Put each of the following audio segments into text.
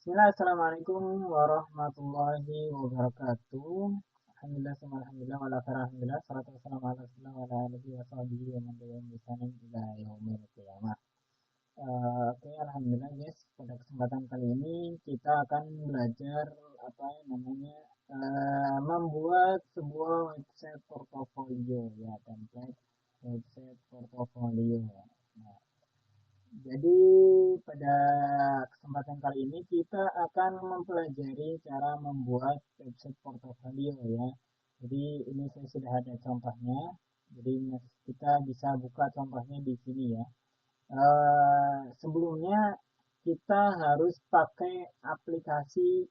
Bismillah, Assalamualaikum warahmatullahi wabarakatuh. Alhamdulillah, semua alhamdulillah, wala alhamdulillah, salatu wassalamu ala rasulillah wa ala alihi wa sahbihi wa man tabi'ahum bi ihsanin ila yaumil qiyamah. Oke, alhamdulillah guys, pada kesempatan kali ini kita akan belajar apa yang namanya membuat sebuah website portofolio ya, template website portofolio. Nah, jadi pada kesempatan kali ini kita akan mempelajari cara membuat website portofolio ya. Jadi ini saya sudah ada contohnya. Jadi kita bisa buka contohnya di sini ya. Sebelumnya kita harus pakai aplikasi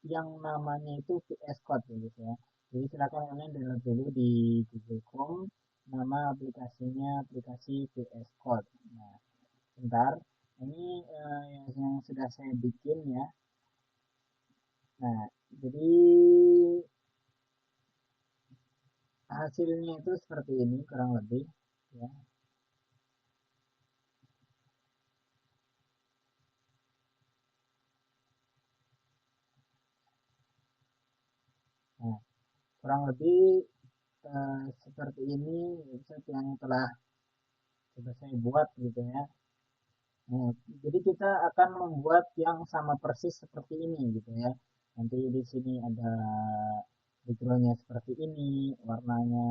yang namanya itu VS Code ya gitu ya. Jadi silakan kalian download dulu di Google Chrome nama aplikasinya aplikasi VS Code. Nah, bentar, ini yang sudah saya bikin ya. Nah, jadi hasilnya itu seperti ini kurang lebih ya. Nah, kurang lebih seperti ini website yang telah sudah saya buat gitu ya. Nah, jadi kita akan membuat yang sama persis seperti ini gitu ya. Nanti di sini ada backgroundnya seperti ini, warnanya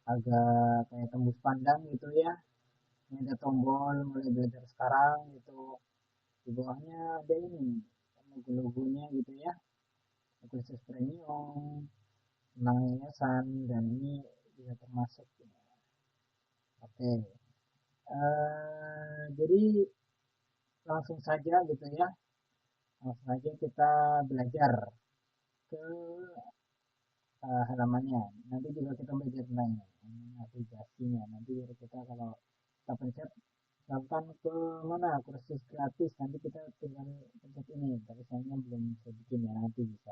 agak kayak tembus pandang gitu ya. Ini ada tombol mulai belajar sekarang gitu. Di bawahnya ada ini logo-logonya gitu ya. Khusus premium, tentang yayasan dan ini juga termasuk. Oke. Jadi langsung saja gitu ya. Langsung saja kita belajar ke halamannya. Nanti juga kita belajar tentang aplikasinya. Nanti kita kalau kita pencet lakukan ke mana kursus gratis nanti kita tinggal pencet ini tapi sayangnya belum bisa bikin ya nanti bisa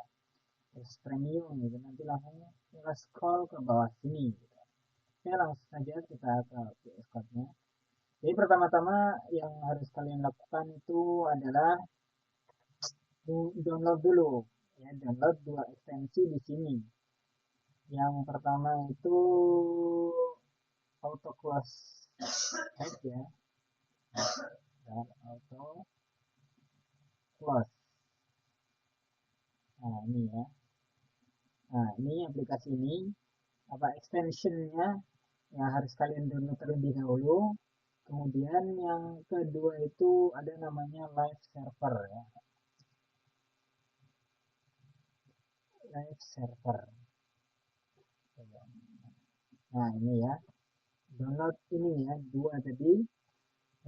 terus premium gitu nanti langsung kita scroll ke bawah sini gitu. Oke langsung saja kita ke PS Code-nya. Jadi pertama-tama yang harus kalian lakukan itu adalah download dulu ya download dua ekstensi di sini. Yang pertama itu auto close tab ya dan auto close. Nah ini ya. Nah, ini aplikasi ini apa extensionnya yang harus kalian download terlebih dahulu. Kemudian yang kedua itu ada namanya live server ya. Live server. Nah, ini ya. Download ini ya, dua tadi.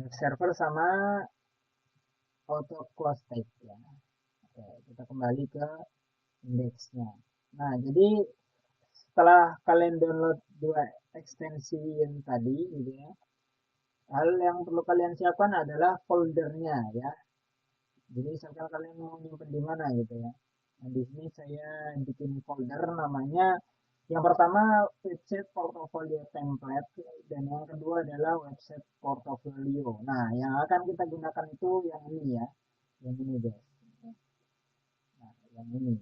Live server sama auto close type ya. Oke, kita kembali ke indeksnya. Nah, jadi setelah kalian download dua ekstensi yang tadi gitu ya, hal yang perlu kalian siapkan adalah foldernya ya. Jadi misalkan kalian mau nyimpen di mana gitu ya. Nah, di sini saya bikin folder namanya yang pertama website portfolio template dan yang kedua adalah website portfolio. Nah, yang akan kita gunakan itu yang ini ya. Yang ini guys. Nah, yang ini.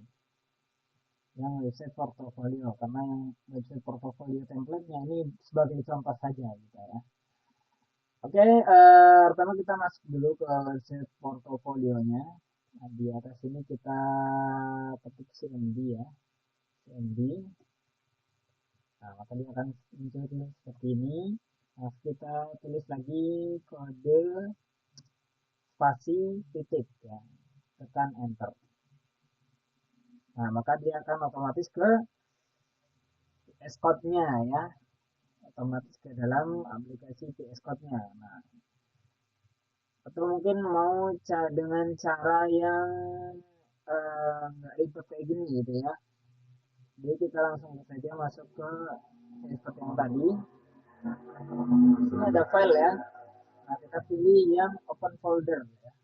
Yang website portfolio karena yang website portfolio template-nya ini sebagai contoh saja gitu ya. Oke, pertama kita masuk dulu ke website portofolionya. Nah, di atas ini kita ketik CMD ya, CMD. Nah, maka dia akan muncul seperti ini. Nah, kita tulis lagi kode spasi titik ya, tekan enter. Nah, maka dia akan otomatis ke VS Code-nya ya, otomatis ke dalam aplikasi VS Code-nya. Nah, atau mungkin mau dengan cara yang nggak ribet kayak gini gitu ya. Jadi kita langsung saja masuk ke seperti yang tadi. Ini ada file ya. Nah, kita pilih yang open folder ya.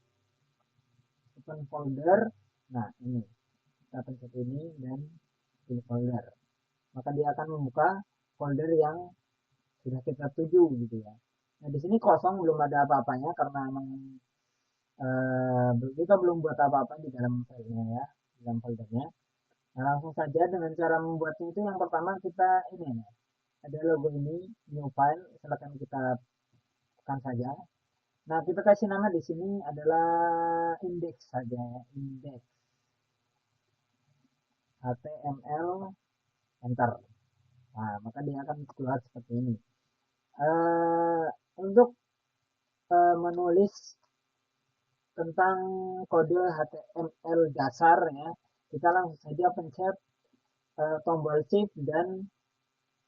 Open folder. Nah, ini. Kita pencet ini dan pilih folder. Maka dia akan membuka folder yang sudah kita tuju gitu ya. Nah, di sini kosong belum ada apa-apanya karena memang kita belum buat apa-apa di dalam filenya ya, di dalam foldernya. Nah, langsung saja dengan cara membuatnya itu yang pertama kita ini ya, ada logo ini, new file, silakan kita tekan saja. Nah, kita kasih nama di sini adalah index saja, index HTML, enter. Nah, maka dia akan keluar seperti ini. Untuk menulis tentang kode HTML dasar ya, kita langsung saja pencet tombol shift dan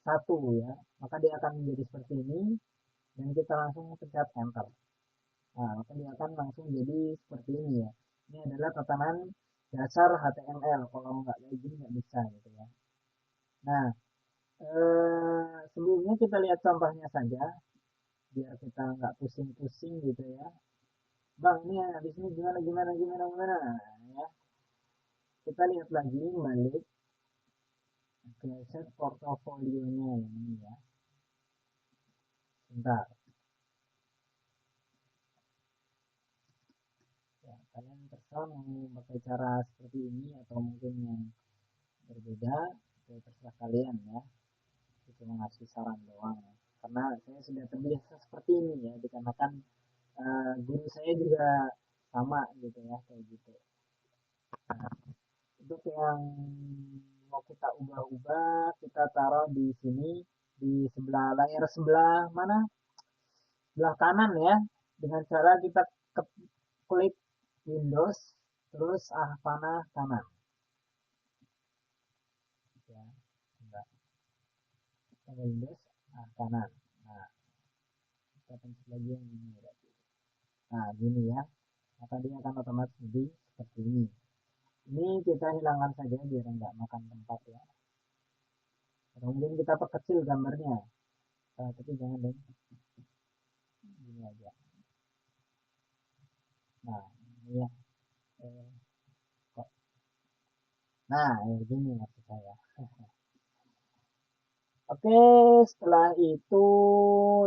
satu ya, maka dia akan menjadi seperti ini dan kita langsung pencet enter. Nah, maka dia akan langsung jadi seperti ini ya. Ini adalah tatanan dasar HTML. Kalau nggak kayak gini nggak bisa gitu ya. Nah, sebelumnya kita lihat contohnya saja biar kita nggak pusing-pusing gitu ya. Bang, ini habis ini gimana gimana gimana gimana ya. Kita lihat lagi balik ke set portofolionya yang ini ya. Bentar. Ya, kalian terserah mau pakai cara seperti ini atau mungkin yang berbeda, itu terserah kalian ya. Itu cuma ngasih saran doang ya. Karena saya sudah terbiasa seperti ini ya, dikarenakan guru saya juga sama gitu ya, kayak gitu. Nah, untuk yang mau kita ubah-ubah, kita taruh di sini di sebelah layar sebelah mana? Sebelah kanan ya, dengan cara kita klik Windows terus panah kanan. Ya, Windows kanan. Nah, kita pencet lagi yang ini berarti. Nah, gini ya. Maka dia akan otomatis jadi seperti ini. Ini kita hilangkan saja biar nggak makan tempat ya. Kemudian kita perkecil gambarnya. Tapi jangan deh. Gini aja. Nah, ini ya. Kok. Nah, gini maksud saya. Oke, setelah itu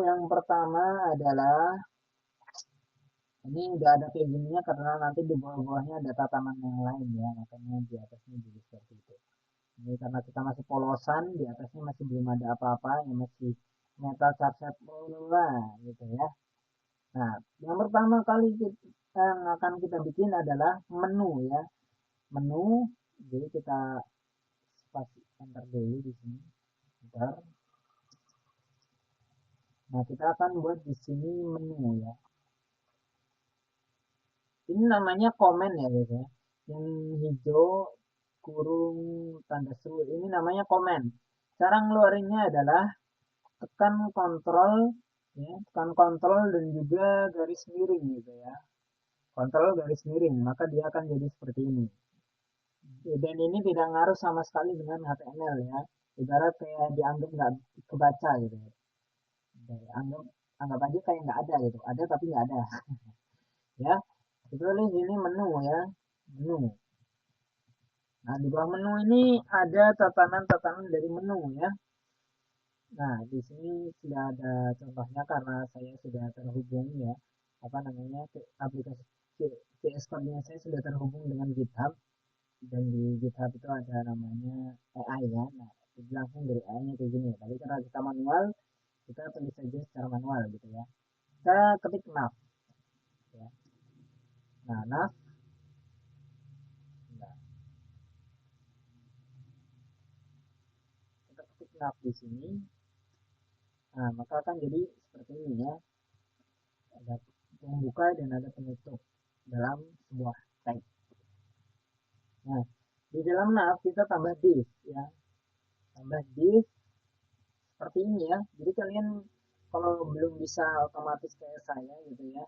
yang pertama adalah ini udah ada kayak gininya karena nanti di bawah-bawahnya ada tatanan yang lain ya, makanya di atasnya jadi seperti itu. Ini karena kita masih polosan, di atasnya masih belum ada apa-apa, yang masih metal chapset gitu ya. Nah, yang pertama kali yang akan kita bikin adalah menu ya. Menu, jadi kita spasi enter dulu di sini. Enter. Nah, kita akan buat di sini menu ya. Ini namanya komen ya guys ya. Yang hijau kurung tanda seru ini namanya komen. Cara ngeluarinnya adalah tekan kontrol ya, tekan kontrol dan juga garis miring gitu ya. Kontrol garis miring, maka dia akan jadi seperti ini. Dan ini tidak ngaruh sama sekali dengan HTML ya. Ibarat kayak dianggap nggak kebaca gitu ya. Anggap aja kayak nggak ada gitu. Ada tapi nggak ada ya. Itu nih ini menu ya. Menu. Nah, di bawah menu ini ada tatanan-tatanan dari menu ya. Nah, di sini sudah ada contohnya karena saya sudah terhubung ya, apa namanya, aplikasi CS Code-nya saya sudah terhubung dengan GitHub dan di GitHub itu ada namanya AI ya. Nah, jadi langsung dari AI-nya kayak gini. Tapi karena kita manual, kita tulis saja secara manual gitu ya. Kita ketik nav ya. Nah, nav, nah, kita ketik nav di sini. Nah, maka akan jadi seperti ini ya. Ada pembuka dan ada penutup dalam sebuah tag. Nah, di dalam nav kita tambah div ya. Tambah div seperti ini ya. Jadi kalian kalau belum bisa otomatis kayak saya gitu ya.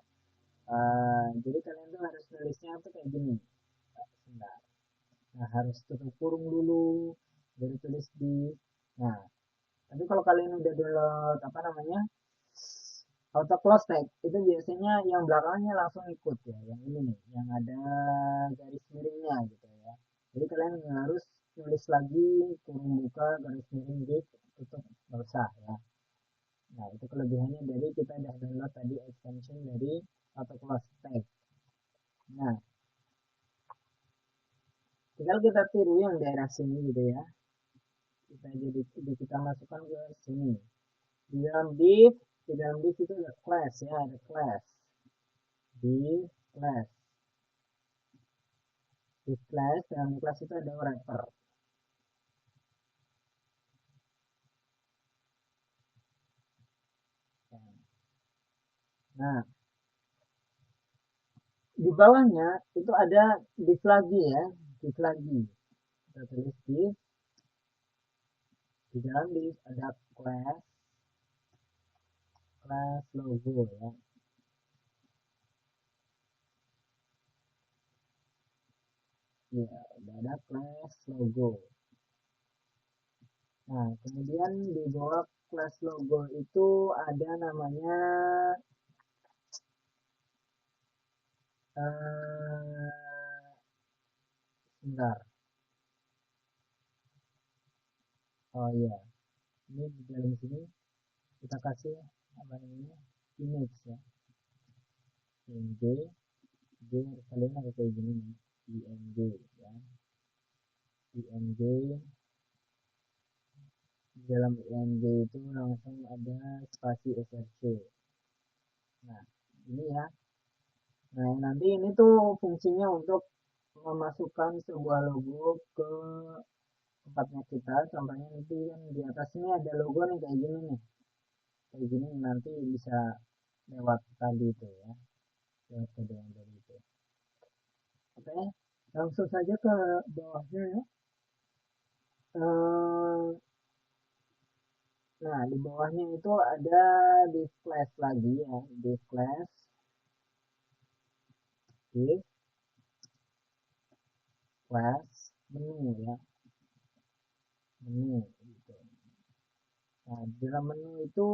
Jadi kalian tuh harus nulisnya tuh kayak gini. Sebentar. Nah, harus tutup kurung dulu baru tulis div. Nah, tapi kalau kalian udah download apa namanya? Auto close tag itu biasanya yang belakangnya langsung ikut ya, yang ini nih, yang ada garis miringnya gitu ya. Jadi kalian harus tulis lagi kurung buka garis miring di tutup nggak usah ya. Nah itu kelebihannya dari kita udah download tadi extension dari auto close tag. Nah atau kita tiru yang daerah sini gitu ya. Kita masukkan ke sini. Di dalam div itu ada class ya, ada class. Div class. Div class, dalam class itu ada wrapper. Nah, di bawahnya itu ada div lagi ya, div lagi. Kita tulis div. Di dalam div ada class logo ya. Ya, ada class logo. Nah, kemudian di bawah class logo itu ada namanya bentar. Oh iya, ini di dalam sini kita kasih apa namanya image ya, img, kalian ada kayak gini nih, img ya, img. Di dalam img itu langsung ada spasi src. Nah, ini ya. Nah, nanti ini tuh fungsinya untuk memasukkan sebuah logo ke tempatnya kita. Contohnya nanti kan di atas ini ada logo nih kayak gini nih. Kayak gini nanti bisa lewat tadi itu ya. Lewat kode yang tadi itu. Oke, langsung saja ke bawahnya ya. Nah, di bawahnya itu ada div class lagi ya. Div class. Div class menu ya. Menu gitu. Nah, di dalam menu itu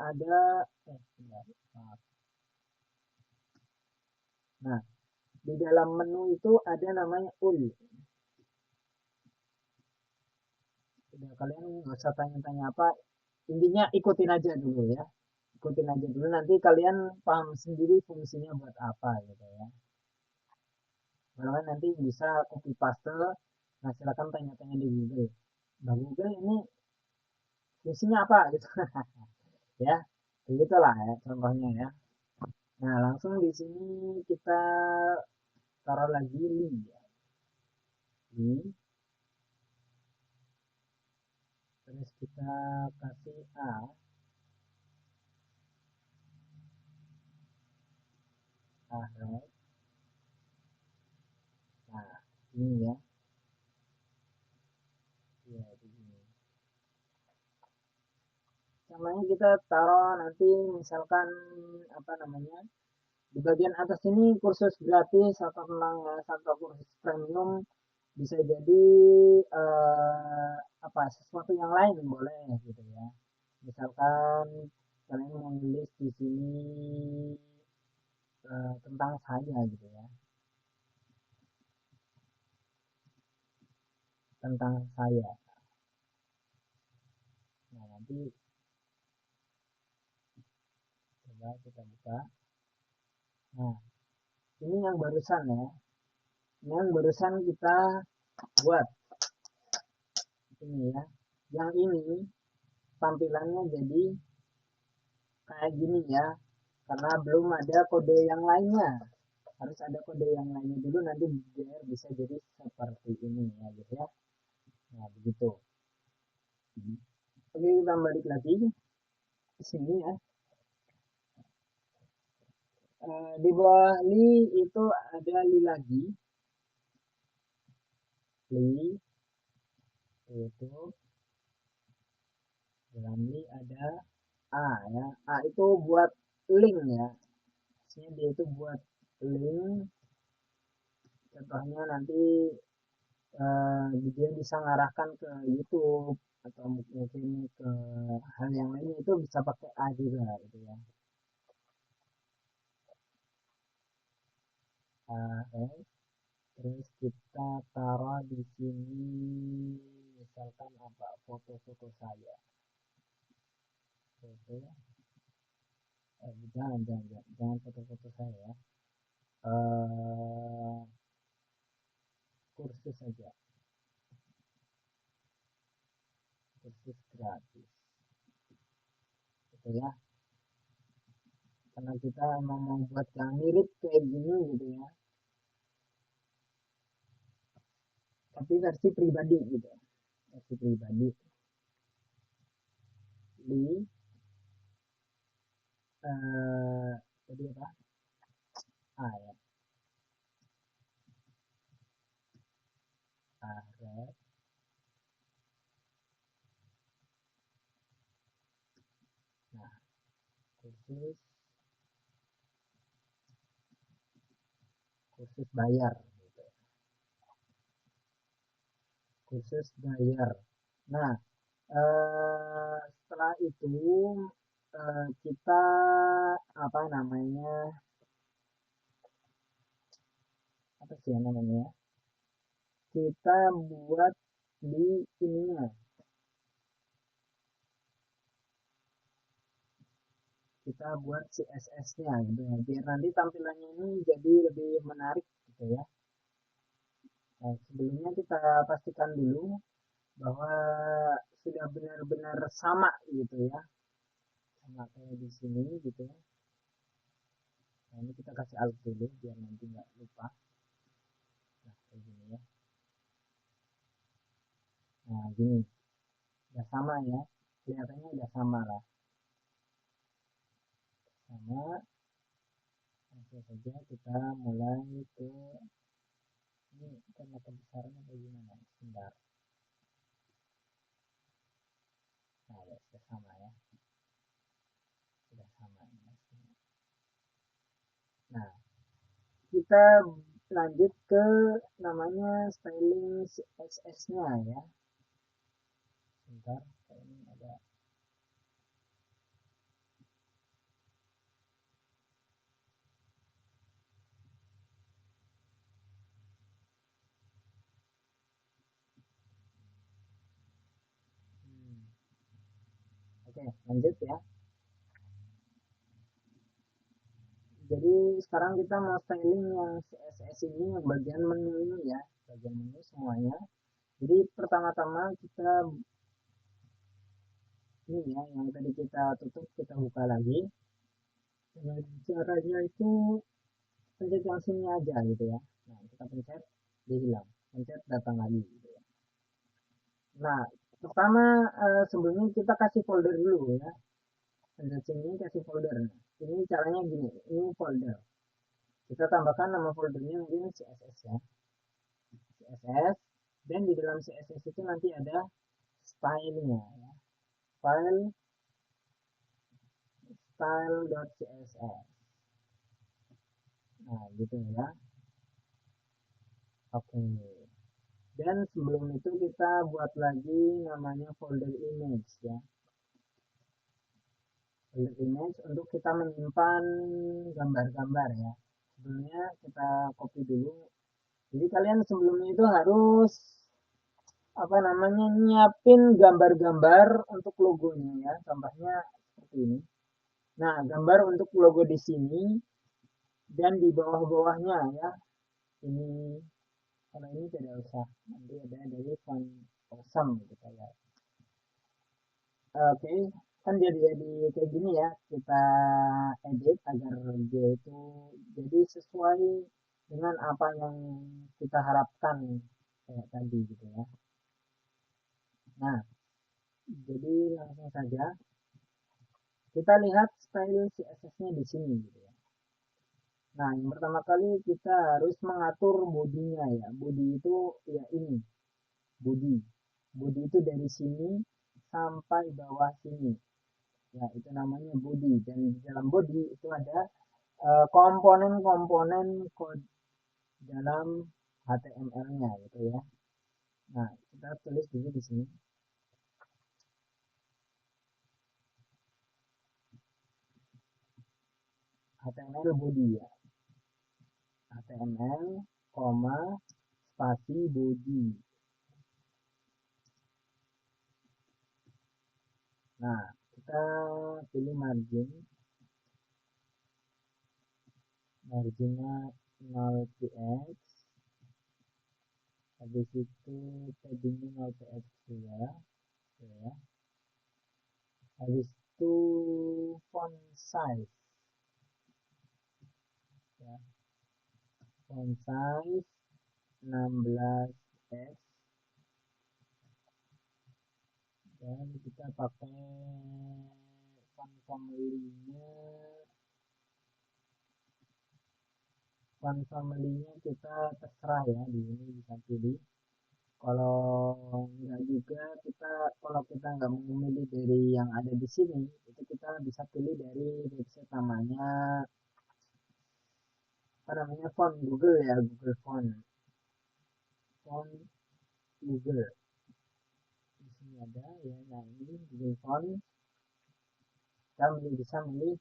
ada maaf. Nah, di dalam menu itu ada namanya ul. Udah, kalian nggak usah tanya-tanya apa, intinya ikutin aja dulu ya. Ikutin aja dulu, nanti kalian paham sendiri fungsinya buat apa gitu ya. Bahkan nanti bisa copy paste. Nah, silakan tanya-tanya di Google. Nah, Google ini fungsinya apa gitu. Ya, begitulah ya contohnya ya. Nah, langsung di sini kita taruh lagi li ya. Li. Terus kita kasih right. Nah, ini ya. Ya, di sini. Namanya kita taruh nanti misalkan apa namanya? Di bagian atas ini kursus gratis atau memang satu kursus premium, bisa jadi apa sesuatu yang lain boleh gitu ya. Misalkan kalian menulis di sini tentang saya gitu ya, tentang saya. Nah, nanti coba kita buka. Nah, ini yang barusan ya. Ini yang barusan kita buat ini ya. Yang ini tampilannya jadi kayak gini ya, karena belum ada kode yang lainnya. Harus ada kode yang lainnya dulu, nanti biar bisa jadi seperti ini ya gitu ya. Nah, begitu. Oke, kita balik lagi ke sini ya. Di bawah li itu ada li lagi. Li itu dalam li ada ya. Itu buat link ya. Maksudnya dia itu buat link. Contohnya nanti dia bisa mengarahkan ke YouTube atau mungkin ke hal yang lainnya, itu bisa pakai juga gitu ya. Terus kita taruh di sini misalkan apa, foto-foto saya. Foto, jangan foto-foto saya ya. kursus saja, kursus gratis, gitu ya. Karena kita emang mau buat yang mirip kayak gini gitu ya, tapi versi pribadi gitu, versi pribadi di jadi apa? Ya, red. Nah, kursus kursus bayar gitu. Kursus bayar. Nah, setelah itu kita apa namanya, apa sih yang namanya, kita buat di ininya, kita buat CSS-nya gitu ya, biar nanti tampilannya ini jadi lebih menarik gitu ya. Nah, sebelumnya kita pastikan dulu bahwa sudah benar-benar sama gitu ya, sama kayak di sini gitu ya. Nah, ini kita kasih alt dulu biar nanti nggak lupa. Nah, kayak gini ya. Nah, gini. Udah sama ya. Kelihatannya udah sama lah. Sama. Langsung saja kita mulai ke ini karena kebesarannya kayak gimana? Sebentar. Nah, ya sudah sama ya. Sudah sama ya. Nah, kita lanjut ke namanya styling CSS-nya ya. Sebentar, ini ada. Oke, lanjut ya. Jadi sekarang kita mau styling yang CSS ini yang bagian menu ini ya, bagian menu semuanya. Jadi pertama-tama kita ini ya, yang tadi kita tutup kita buka lagi. Dengan caranya itu pencet yang sini aja gitu ya. Nah kita pencet dia hilang, pencet datang lagi gitu ya. Nah pertama sebelumnya kita kasih folder dulu ya. Pencet sini kasih folder. Ini caranya gini, ini folder. Kita tambahkan nama foldernya mungkin CSS ya. CSS dan di dalam CSS itu nanti ada stylenya ya. File style.css. Nah gitu ya. Oke, dan sebelum itu kita buat lagi namanya folder image ya, folder image untuk kita menyimpan gambar-gambar ya. Sebelumnya kita copy dulu, jadi kalian sebelumnya itu harus apa namanya, nyiapin gambar-gambar untuk logonya ya, contohnya seperti ini. Nah, gambar untuk logo di sini dan di bawah-bawahnya ya. Ini kalau ini tidak usah, nanti ada dari font awesome gitu ya. Oke, kan jadi kayak gini ya. Kita edit agar dia itu jadi sesuai dengan apa yang kita harapkan kayak tadi gitu ya. Nah, jadi langsung saja kita lihat style CSS-nya di sini gitu ya. Nah, yang pertama kali kita harus mengatur bodinya ya. Body itu ya ini, body. Body itu dari sini sampai bawah sini. Ya, itu namanya body. Dan di dalam body itu ada komponen-komponen kode dalam HTML-nya gitu ya. Nah, kita tulis dulu di sini. HTML body ya. HTML, spasi body. Nah, kita pilih margin. Marginnya 0 px. Habis habis itu paddingnya 0 px juga ya. Habis itu font size ya, font size 16x, dan kita pakai font family-nya kita terserah ya, di sini bisa pilih. Kalau enggak juga kita, kalau kita nggak memilih dari yang ada di sini, itu kita bisa pilih dari website namanya apa namanya, font Google ya, Google font Google. Di sini ada ya, nah ini Google Font. Kita bisa milih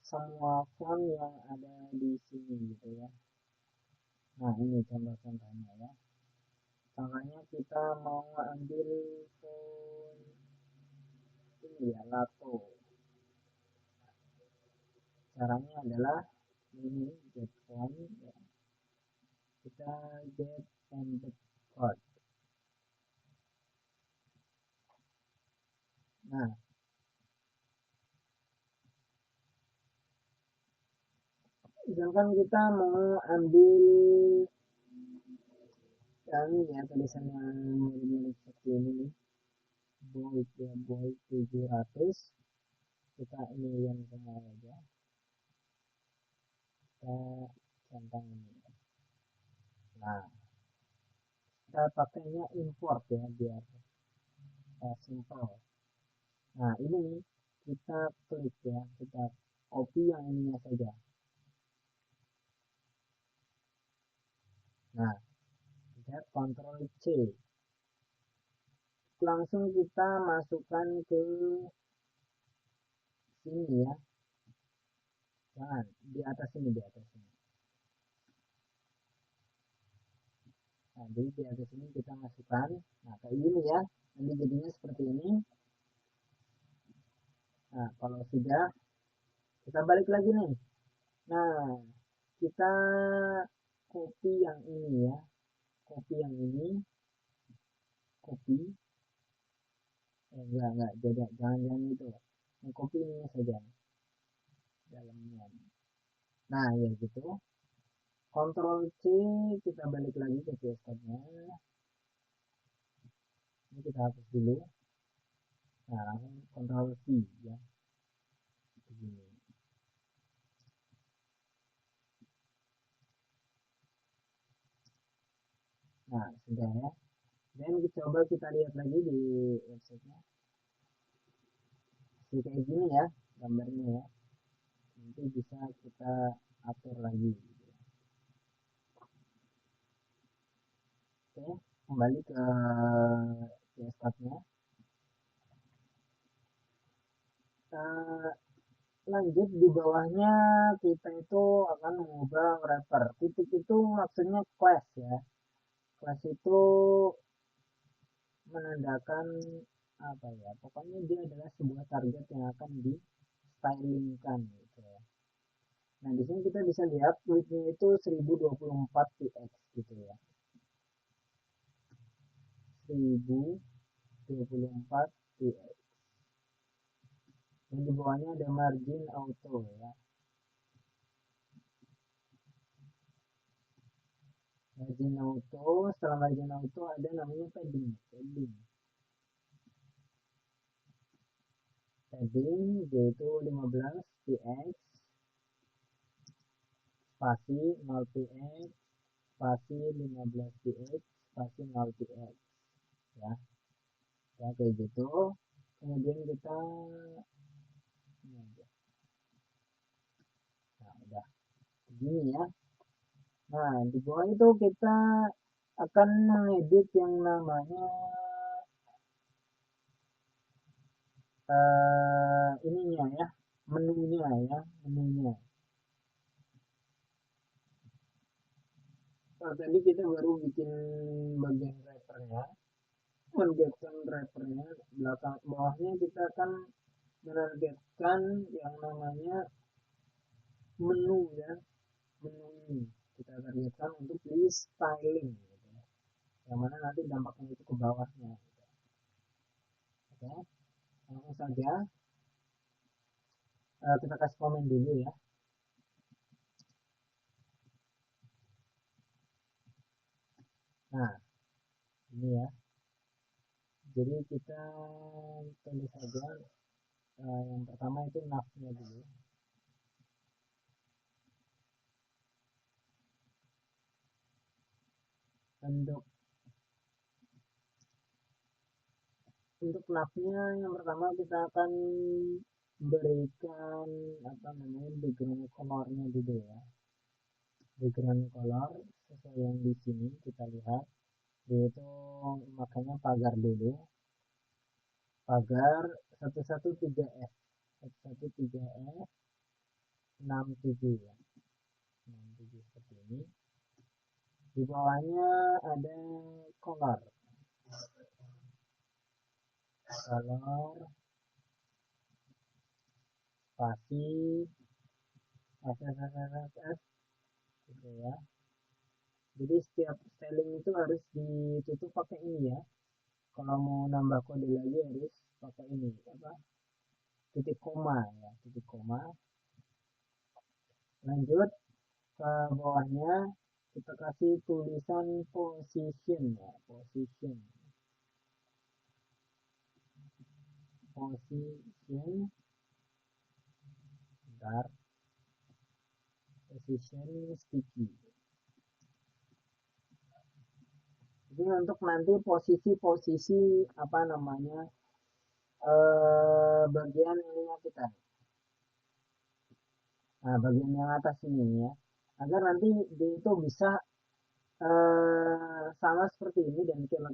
semua font yang ada di sini gitu ya. Nah ini contoh-contohnya ya. Contohnya kita mau ambil font ini ya, Lato. Caranya adalah ini get font ya. Kita get embed code. Nah, misalkan kita mau ambil yang ini ya, tulisan yang mirip-mirip seperti ini nih, bold ya, bold 700, kita ini yang semua aja, kita centang ini. Nah, kita pakainya import ya, biar simple. Nah ini kita klik ya, kita copy yang ininya saja. Nah, kita Ctrl C, langsung kita masukkan ke sini ya, jangan di atas ini, di atas ini. Nah, jadi di atas ini kita masukkan, nah kayak gini ya, nanti jadinya seperti ini. Nah kalau sudah, kita balik lagi nih. Nah, kita copy yang ini ya, copy yang ini, copy, enggak, jangan itu, yang copy ini saja dalamnya. Nah ya gitu, Ctrl C, kita balik lagi ke CSS-nya. Ini kita hapus dulu. Nah langsung Ctrl V ya, begini. Nah sudah ya, dan coba kita lihat lagi di websitenya, kayak gini ya gambarnya ya, nanti bisa kita atur lagi gitu. Oke, kembali ke CSS-nya. Lanjut di bawahnya, kita itu akan mengubah wrapper. Titik itu maksudnya class ya, class itu menandakan apa ya, pokoknya dia adalah sebuah target yang akan di stylingkan gitu ya. Nah di sini kita bisa lihat widthnya itu 1024 px gitu ya, 1024 px. Dan di bawahnya ada margin auto ya, margin auto. Setelah margin auto ada namanya padding, yaitu 15 px spasi 0 px spasi 15 px spasi 0 px ya, ya kayak gitu. Kemudian kita ini aja. Nah udah begini ya. Nah di bawah itu kita akan mengedit yang namanya ininya ya, menunya ya, menunya. Nah, tadi kita baru bikin bagian wrappernya, menargetkan wrappernya, belakang bawahnya kita akan menargetkan yang namanya menu ya, menu ini kita targetkan untuk di styling gitu. yang mana nanti dampaknya itu ke bawahnya. Oke, langsung saja kita kasih komen dulu ya. Nah, ini ya. Jadi kita tulis saja yang pertama itu nav-nya dulu. Untuk nav-nya yang pertama kita akan berikan apa namanya background color-nya dulu ya. Background color sesuai yang di sini kita lihat, yaitu makanya pagar dulu, pagar 113F 113F 67 ya, 67 seperti ini. Di bawahnya ada color spasi SSSSS gitu ya. Jadi setiap styling itu harus ditutup pakai ini ya. Kalau mau nambah kode lagi harus pakai ini apa? Titik koma ya, titik koma. Lanjut ke bawahnya kita kasih tulisan position ya, position. Position. Bentar. Position sticky. Ini untuk nanti posisi-posisi apa namanya bagian ininya kita. Nah, bagian yang atas ini ya, agar nanti dia itu bisa sama seperti ini, dan kalau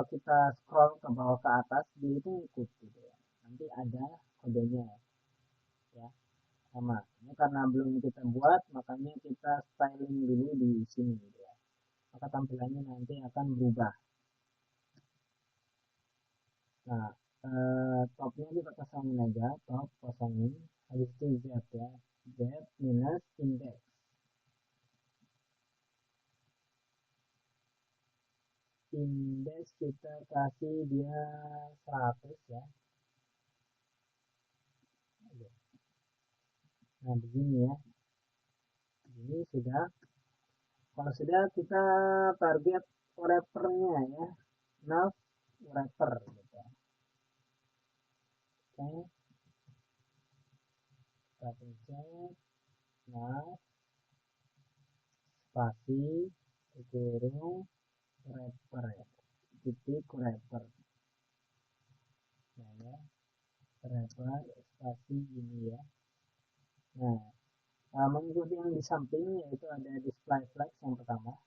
kita scroll ke bawah ke atas dia itu ikut gitu ya. Nanti ada kodenya ya, sama. Ini karena belum kita buat, makanya kita styling dulu di sini gitu ya. Maka tampilannya nanti akan berubah. Nah, topnya kita kosongin aja, top kosongin, habis itu z ya, z minus index. Indeks kita kasih dia 100 ya. Nah, begini ya. Ini sudah. Kalau sudah, kita target wrapper-nya ya. Nav wrapper gitu. Oke. Kita pencet nav spasi kurung wrapper ya. Titik wrapper. Nah, ya. Wrapper spasi ini ya. Nah, mengikuti yang di samping yaitu ada display flags yang pertama.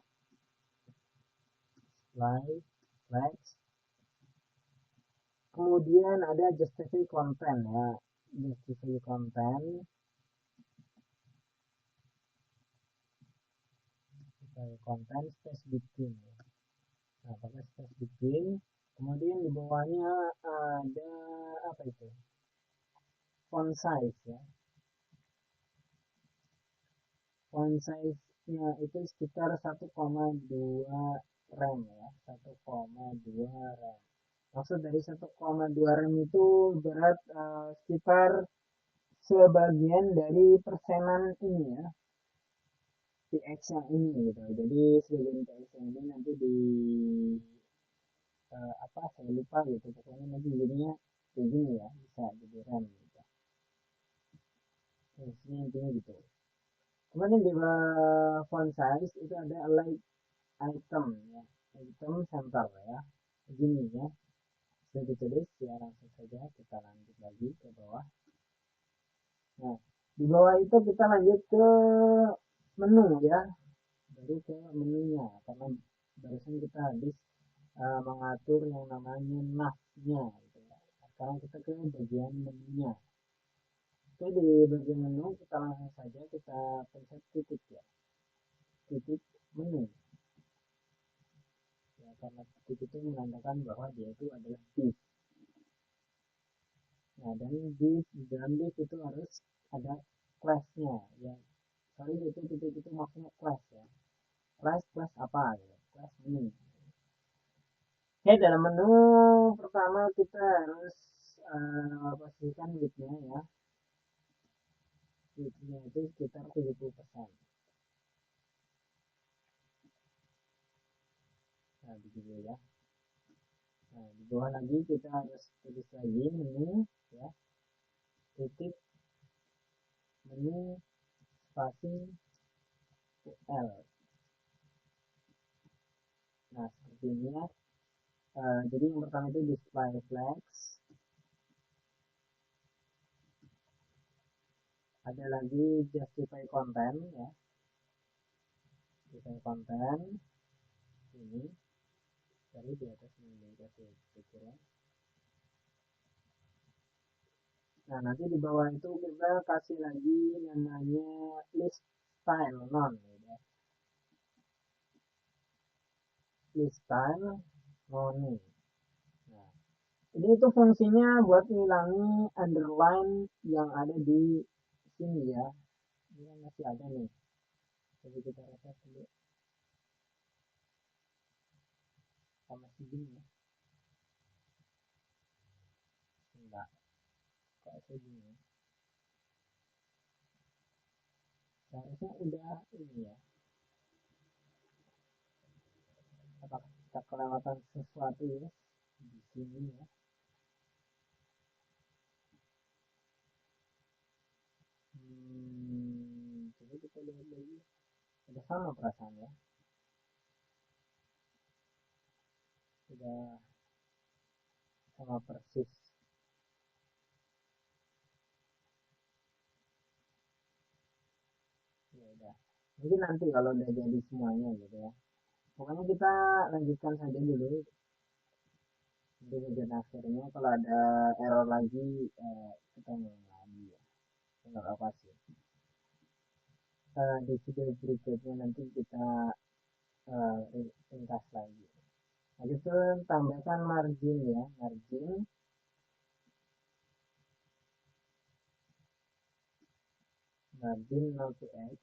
Display flags. Kemudian ada justify content ya. Justify content. Justify content space between. Nah, pakai space between. Kemudian di bawahnya ada apa itu? Font size ya. Font size-nya itu sekitar 1,2 rem ya, 1,2 rem. Maksud dari 1,2 rem itu berat sekitar sebagian dari persenan ini ya, PX yang ini gitu. Jadi sebagian PX yang ini nanti di apa saya lupa gitu, pokoknya nanti jadinya kayak gini ya, bisa jadi rem gitu. Ini intinya gitu. Kemudian di font size itu ada like item ya, item center ya, begini ya. Sudah ditulis ya, langsung saja kita lanjut lagi ke bawah. Nah, di bawah itu kita lanjut ke menu ya, baru ke menunya, karena barusan kita habis mengatur yang namanya nav-nya gitu ya. Sekarang kita ke bagian menunya. Oke, di bagian menu kita langsung saja kita pencet titik ya, titik menu ya, karena titik itu menandakan bahwa dia itu adalah div. Nah, dan di dalam div itu harus ada class-nya ya. Sorry, itu titik itu maksudnya class ya. Class apa ya? Class menu. Oke, dalam menu pertama kita harus pastikan width-nya ya. Width-nya itu sekitar 70%. Nah, begitu ya. Nah, di bawah lagi kita harus tulis lagi menu ya, titik menu spasi UL. Nah, seperti ini ya. Jadi yang pertama itu display flex, ada lagi justify content ya, justify content ini dari di atas ini kasih pikiran. Nah, nanti di bawah itu kita kasih lagi namanya list style non ya. List style non. Nah, ini itu fungsinya buat ngilangi underline yang ada di sini ya. Ini kan masih ada nih. Jadi kita reset dulu sama segini ya. Enggak, kok segini. Seharusnya udah ini ya. Apakah kita kelewatan sesuatu ya di sini ya. Coba kita lihat lagi. Udah sama perasaan ya. Sudah sama persis. Ya udah. Mungkin nanti kalau udah jadi semuanya gitu ya. Pokoknya kita lanjutkan saja dulu. Di bagian akhirnya kalau ada error lagi kita ngulang lagi ya. Enggak apa sih. Di video berikutnya nanti kita ringkas lagi. Habis itu tambahkan margin ya, margin 0 to x,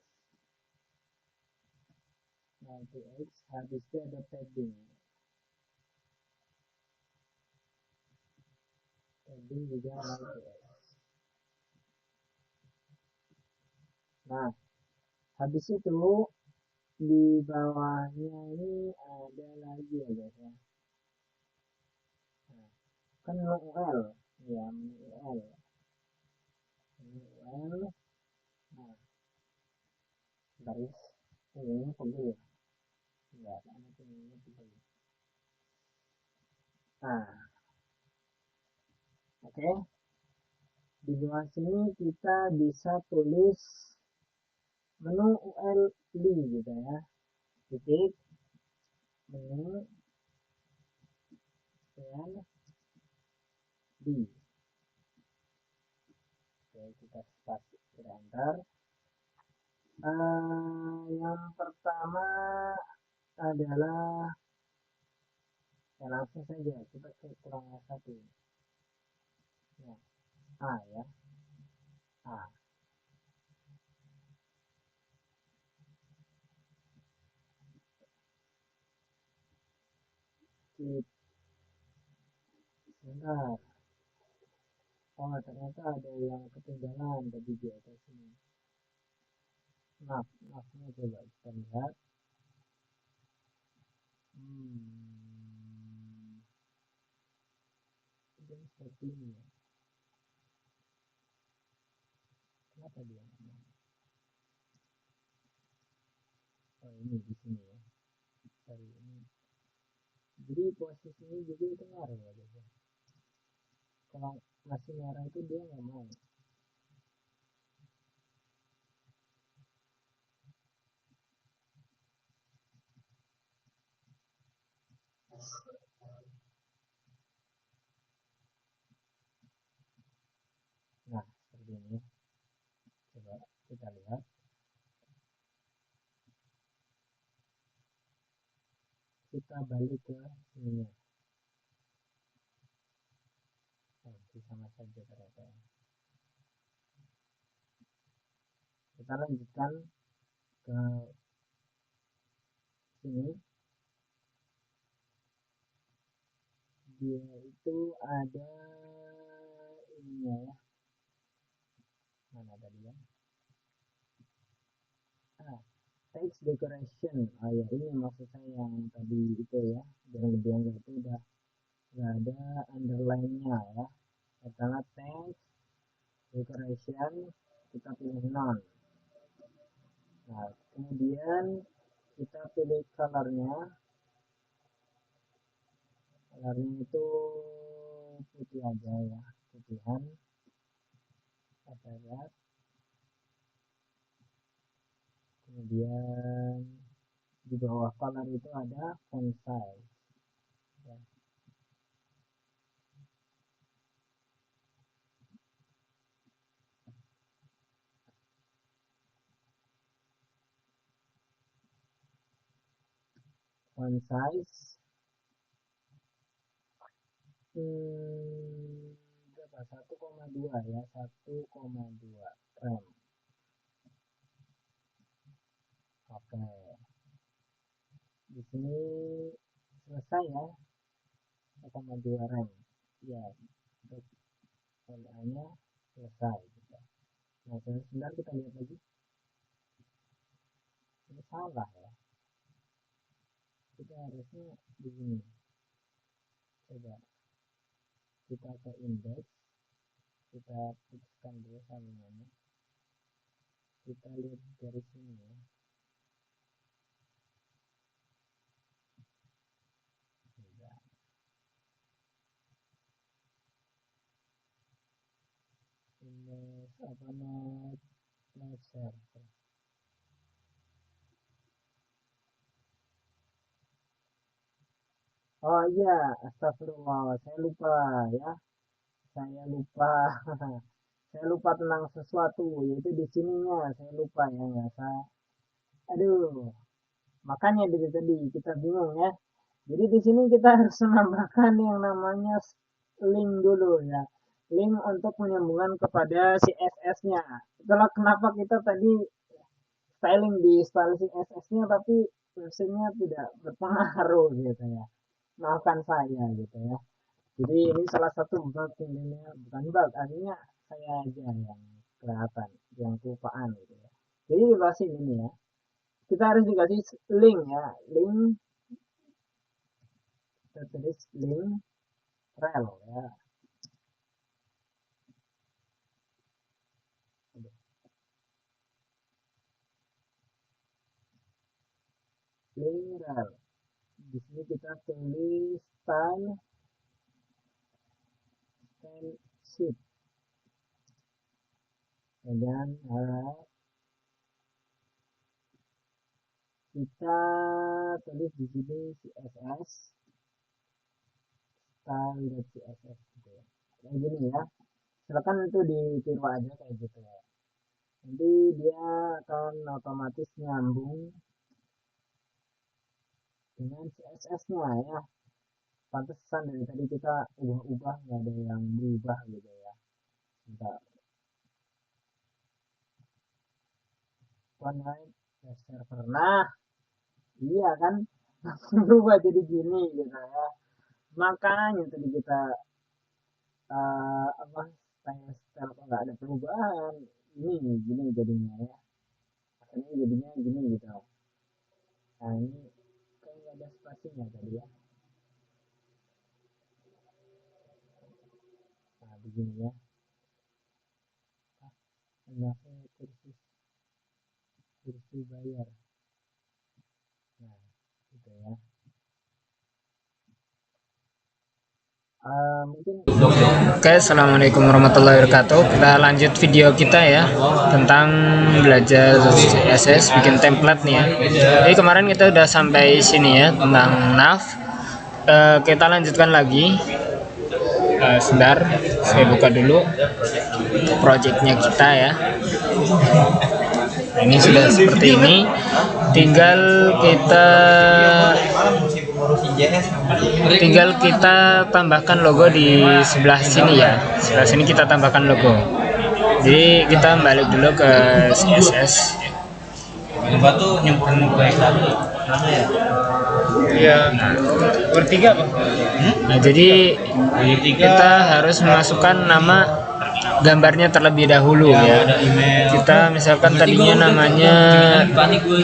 0 to x, habis itu ada padding, padding juga 0 to x. Nah, habis itu di bawahnya ini ada lagi ya guys ya. Nah, kan UL ya, UL, UL. Nah, garis ini pegel ya, enggak, ini pegel. Nah, oke. Okay. Di bawah sini kita bisa tulis menu ULD gitu ya, titik menu ULD. Oke, kita spasi, kita enter. Yang pertama adalah ya langsung saja kita ke kurang satu ya, A ya, A. Sebentar. Oh, ternyata ada yang ketinggalan tadi di atas ini. Maafnya coba kita lihat. Itu seperti ini ya. Kenapa dia? Oh, ini di sini ya. Dari ini. Jadi posisinya juga itu ngaruh ya guys ya. Kalau masih merah itu dia nggak mau. Nah, seperti ini. Coba kita lihat. Kita balik ke sini. Oh, sama saja ternyata. Kita lanjutkan ke sini. dia itu ada ininya ya, mana tadi ya, text decoration. Oh ya, ini maksud saya yang tadi itu ya, yang lebih itu udah nggak ada underline-nya ya. Pertama text decoration, kita pilih none. Nah, kemudian kita pilih colornya itu putih aja ya, putihan ya. Kemudian di bawah color itu ada font size ya. Font size berapa, 1,2 ya, 1,2 rem. Oke, di sini selesai ya, 1,2 rem ya, untuk nya selesai gitu. Nah, sebentar kita lihat lagi, ini salah ya, kita harusnya begini. Coba kita ke index, kita fixkan dulu sambungannya, kita lihat dari sini ya. Ini apa namanya, server. Oh iya, astagfirullah, saya lupa ya, saya lupa. Saya lupa tentang sesuatu, yaitu di sininya saya lupa ya, nggak saya. Aduh, makanya dari tadi kita bingung ya. Jadi di sini kita harus menambahkan yang namanya link dulu ya. Link untuk menyambungkan kepada CSS-nya. Itulah kenapa kita tadi styling di style CSS-nya, tapi versinya tidak berpengaruh gitu ya. Maafkan saya gitu ya. Jadi ini salah satu bug ini, bukan bug, artinya saya aja yang kelihatan, yang kelupaan gitu ya. Jadi dikasih ini ya, kita harus dikasih link ya, link, kita tulis link rel ya. Link rel. Di sini kita tulis style sheet. Dan kita tulis di sini CSS style.css gitu ya. Kayak gini ya. Silakan itu ditiru aja kayak gitu ya. Nanti dia akan otomatis nyambung dengan CSS-nya ya. Pantesan dari tadi kita ubah-ubah, nggak ada yang berubah gitu ya. Bentar. Connect server. Nah, iya kan, langsung berubah jadi gini gitu ya. Makanya tadi kita apa, style kok nggak ada perubahan. Ini gini jadinya ya. Ini jadinya gini gitu. Nah, ini kayak nggak ada spasinya tadi ya. Nah, begini ya. Enaknya kursi bayar. Nah, gitu ya. Oke, assalamualaikum warahmatullahi wabarakatuh. Kita lanjut video kita ya, tentang belajar CSS, bikin template nih ya. Jadi kemarin kita udah sampai sini ya, tentang nav. Kita lanjutkan lagi. Sebentar, saya buka dulu projectnya kita ya. Nah, ini sudah seperti ini, tinggal kita tambahkan logo di sebelah sini ya. Sebelah sini kita tambahkan logo. Jadi kita balik dulu ke CSS. Coba tuh nyemplung baik lagi. Iya. Bertiga apa? Nah, jadi kita harus memasukkan nama gambarnya terlebih dahulu ya. Ada email. Kita misalkan tadinya namanya Panik gue.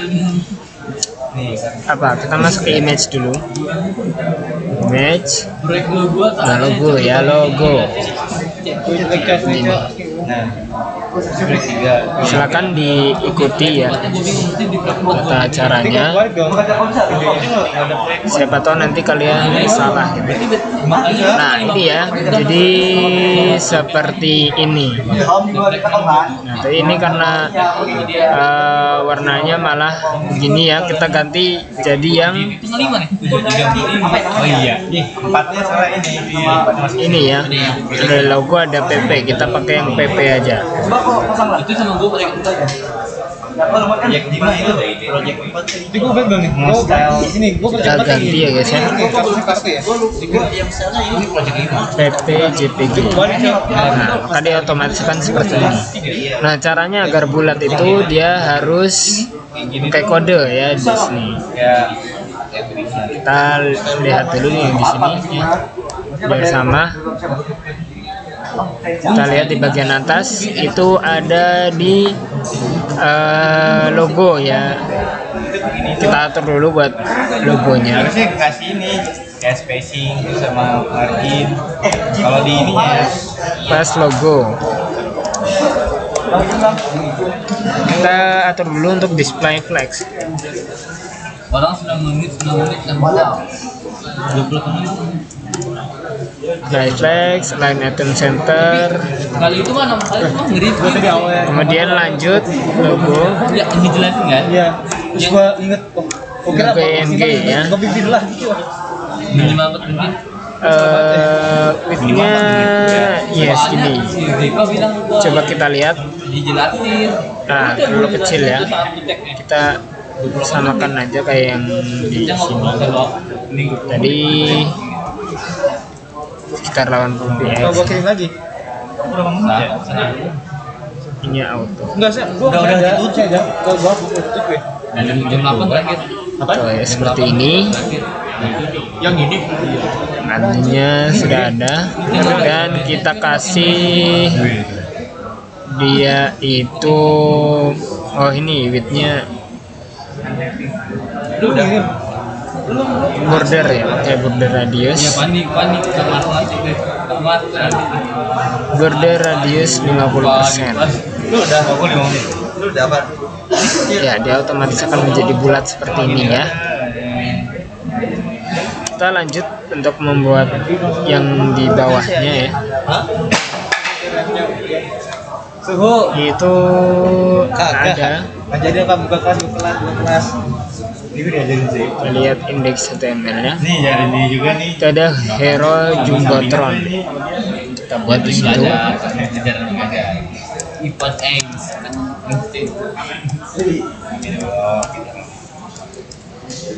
Nih, apa? Kita masuk ke image dulu. Image. break logo Nah, logo ya, logo. Ini. nah, break 3. Silakan diikuti ya tata caranya. Siapa tahu nanti kalian salah gitu. Nah, ini ya. Jadi seperti ini. Nah, tapi ini karena warnanya malah begini ya, kita ganti jadi yang Oh iya, nih empatnya salah ini ya. Ada logo, ada PP. Kita pakai yang PP aja. itu sama gue project project 5 itu project 4 Tapi gue pegang nih. Gue di sini. Gue Kita ganti ya guys ya. kartu ya. yang sana ini project 5 PP JPG. Nah, tadi otomatis kan seperti ini. Nah, caranya agar bulat itu dia harus pakai kode ya di sini. ya Kita lihat dulu nih di sini ya. Biar sama. Kita lihat di bagian atas itu ada di logo ya. Kita atur dulu buat logonya. harusnya kasih ini kayak spacing terus sama margin kalau di ini ya Pas logo. Kita atur dulu untuk display flex. orang 9 menit dan 20 menit Display flex, line item center. kali itu mah nama kali mah ngeri Kemudian lanjut logo ya ngejelasin kan Iya. Terus gue inget. Oke lah. PNG ya. Gue bibir lah gitu. minimal mungkin widthnya yes ini. Deka bilang gua Coba kita lihat. dijelasin Nah, terlalu kecil ya. Kita samakan aja kayak yang di sini. Tadi sekitar 80 Gue px. kirim lagi. Ini auto. Enggak sih. Gue Udah ditutup. Gue tutup ya. jam 8 terakhir Oke, seperti ini. yang ini Nantinya sudah ada dan kita kasih dia itu ini widthnya Lu kirim. border ya, kayak border radius. ya panik sama masuk deh masuk Border radius 50%. lu udah aku 5 menit lu udah apa Ya, dia otomatis akan menjadi bulat seperti ini ya. Kita lanjut untuk membuat yang di bawahnya ya. Suhu. Itu ada. Jadi apa buka kelas Ini diajarin sih. Kita lihat indeks HTML-nya. nih jadi ini juga nih Itu ada Hero Jumbotron. Kita buat di situ. Ipan Eggs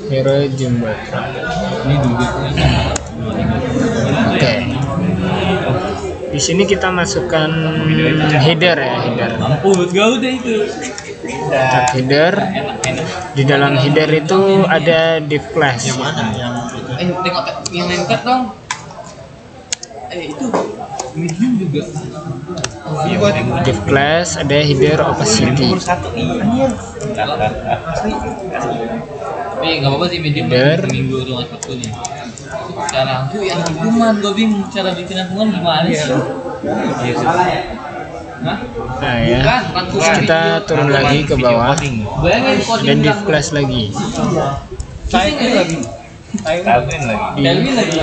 Hero Jumbotron. ini dulu Oke. Di sini kita masukkan header ya, header. mampu gak udah itu Kita header. Di dalam header itu ada div class. tengok yang lengkap dong itu medium juga Div class ada header opacity. tapi nggak apa-apa sih medium Header. minggu tuh mas waktunya sekarang tuh yang hukuman gue bingung cara bikin hukuman gimana sih Hah? Nah ya. Bukan Terus kita turun lagi ke bawah bayangin coding dan div class lagi. Typing lagi Di Kelvin lagi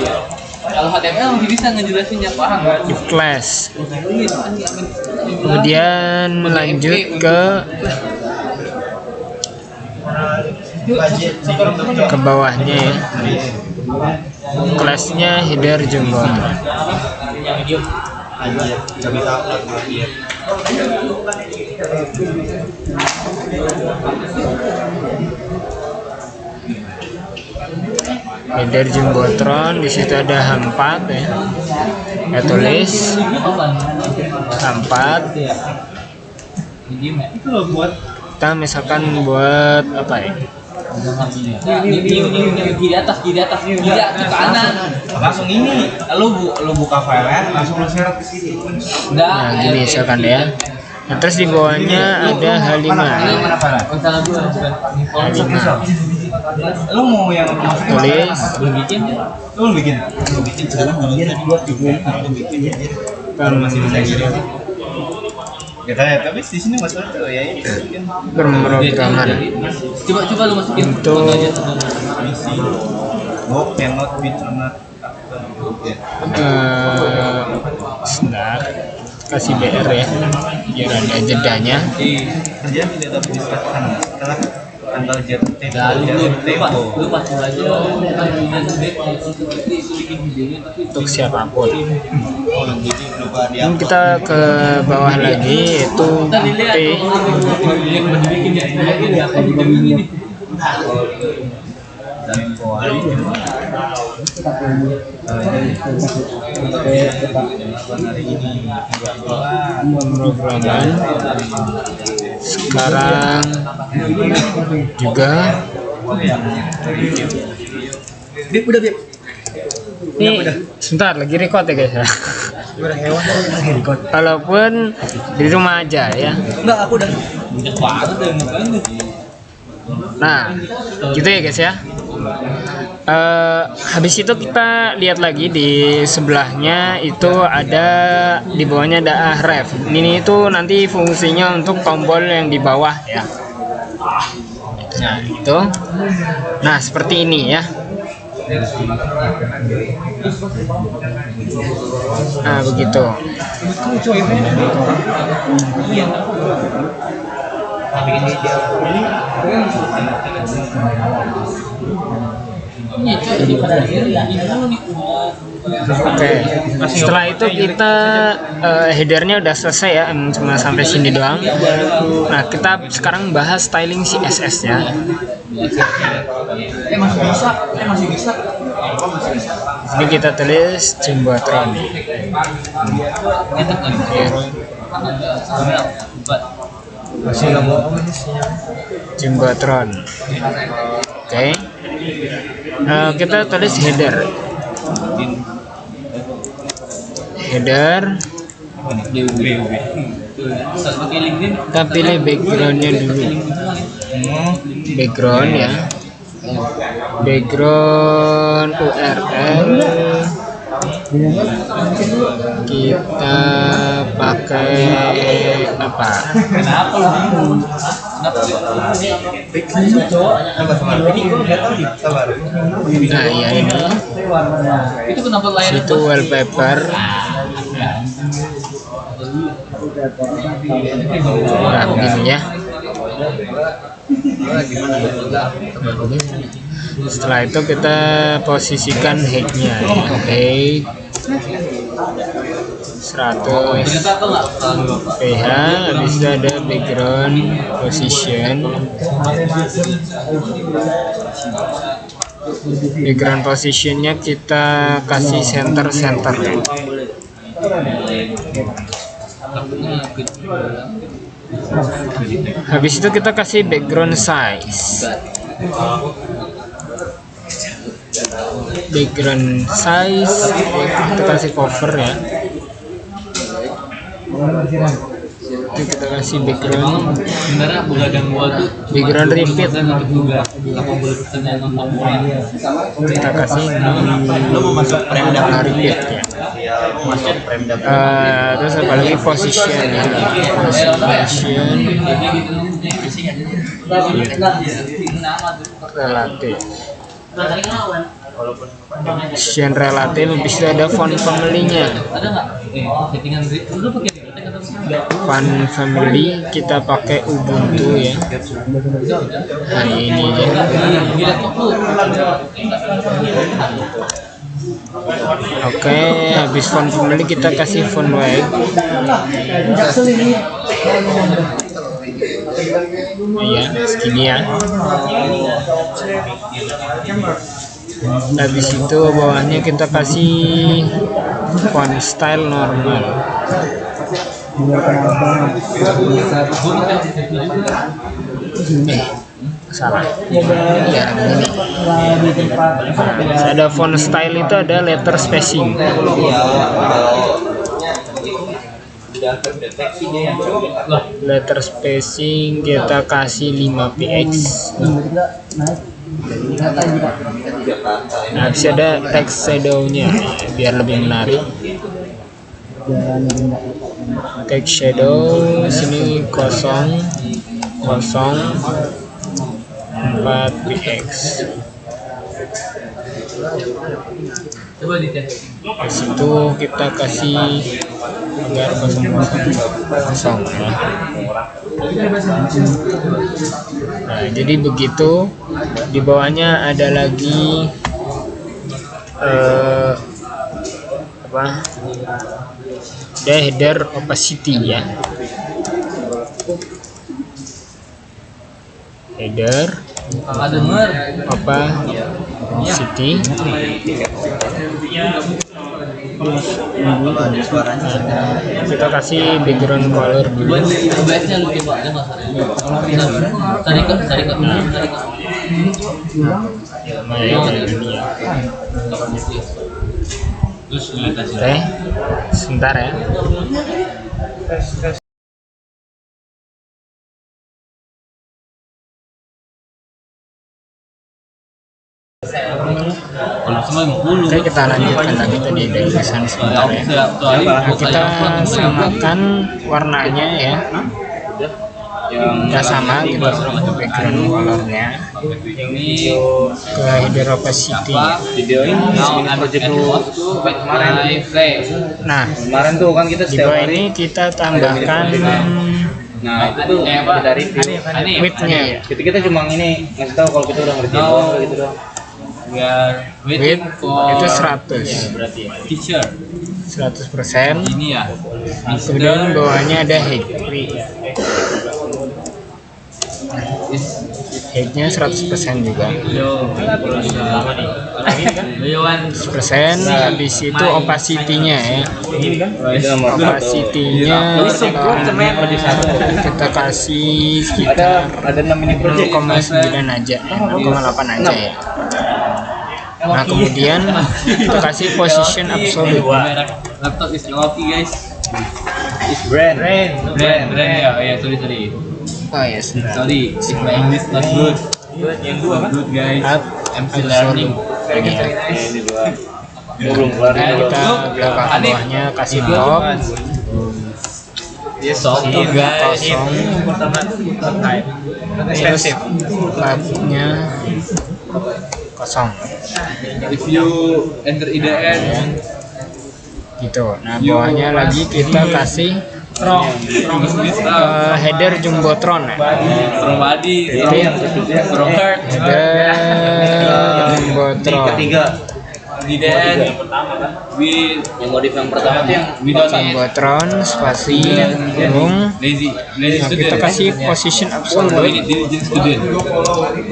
kalau HTML masih bisa ngejelasinnya paham kan div class. Ini kan Kemudian lanjut ke bawahnya ya. Kelasnya header Jumbotron. Header Jumbotron, di situ ada H4 ya. Ya tulis H4. medium ya Itu loh buat kita misalkan buat apa ya? Ini kiri atas ke kanan. Langsung ini, lu buka filenya, langsung lu seret ke sini. Nah, gini misalkan ya. Nah, terus di bawahnya ada H5. Lu mau yang Tulis lu bikin sekarang masih bisa gitu. Ya tapi di sini masalah tuh ya ini pemrograman Coba lu masukin untuk cannot be turned sebentar, kasih BR ya biar ada jedanya. kerja tidak dapat diserahkan setelah tanggal jatuh lu pasang aja Untuk siapapun. Ini kita ke bawah lagi itu P. dan Pemrograman sekarang juga ini sebentar lagi record ya guys ya. Walaupun di rumah aja ya. enggak aku udah Nah gitu ya guys ya. Habis itu kita lihat lagi di sebelahnya itu ada, di bawahnya ada href. Ini itu nanti fungsinya untuk tombol yang di bawah ya. Nah itu, nah seperti ini ya. Nah begitu. Oke, setelah itu kita headernya udah selesai ya, cuma sampai sini doang. Nah kita sekarang bahas styling CSS ya. masih bisa Ini kita tulis Jumbotron. masih nggak mau Jumbotron. Oke. Kita tulis header. Kita pilih backgroundnya dulu. Background ya. Background URL kita pakai apa? Nah ya ini Itu kenapa layar itu wallpaper. Nah begini ya. Setelah itu kita posisikan height-nya ya. Height 100 ph. Habis itu ada background position. Background positionnya kita kasih center. Habis itu kita kasih background size. Background size kita kasih cover ya. Itu kita kasih background. sebenarnya begadang gua tuh Background repeat kita kasih lu mau masuk frame repeat ya. masuk frame Terus apalagi position ya. Position relatif. Position relatif. Habis itu ada font family-nya. ada nggak settingan lu pakai Font family kita pakai Ubuntu ya. Nah ini ya. Oke, habis font family kita kasih font web. Iya, segini ya. Habis itu bawahnya kita kasih font style normal. Salah. Ya, ini. Ada font style itu ada letter spacing. Letter spacing kita kasih 5px. Nah, bisa ada text shadow-nya biar lebih menarik. Text shadow sini 4px. Coba dites. Di situ kita kasih agar kosong ya. Nah, jadi begitu. Di bawahnya ada lagi header opacity ya. Header opacity. Kita kasih background color dulu. Baiknya lu coba aja Mas. Tadi kan. Terus Oke, sebentar ya. Oke, kita lanjutkan lagi tadi dari desain sebentar ya. Nah, kita samakan warnanya ya. Kita sama gitu background colornya ke header opacity. Video ini project lu kemarin. Nah, Kemarin tuh kan kita di setiap bawah hari. ini kita tambahkan Nah, itu tuh kita review. width-nya ya. Kita cuma ini ngasih tahu kalau kita udah ngerti doang kayak gitu doang. Width itu 100. berarti teacher 100%. ini ya. Kemudian bawahnya ada height. Height-nya 100% juga. 100%. Habis itu opacity-nya ya. Opacity-nya kita kasih sekitar Ada 6 mini project. 0,9 aja, 0,8 aja ya. Nah, kemudian kita kasih position absolute. Laptop is Nokia guys. Is brand. Brand ya sorry. Oh ya, sebentar. Sorry, if my English not good. Good guys. I'm still learning. Ya. Ini dua. Belum keluar. Nah, kita belakang bawahnya kasih top. Soto guys. Kosong. Terus labnya kosong. If you enter IDN, Gitu. Nah, bawahnya lagi kita kasih from header jumbotron ya. from body, from heart, Header jumbotron. Ketiga. IDN, with Yang modif yang pertama tuh yang without it, Jumbotron spasi burung. lazy Nah, kita student. kasih position We absolute. need diligent student.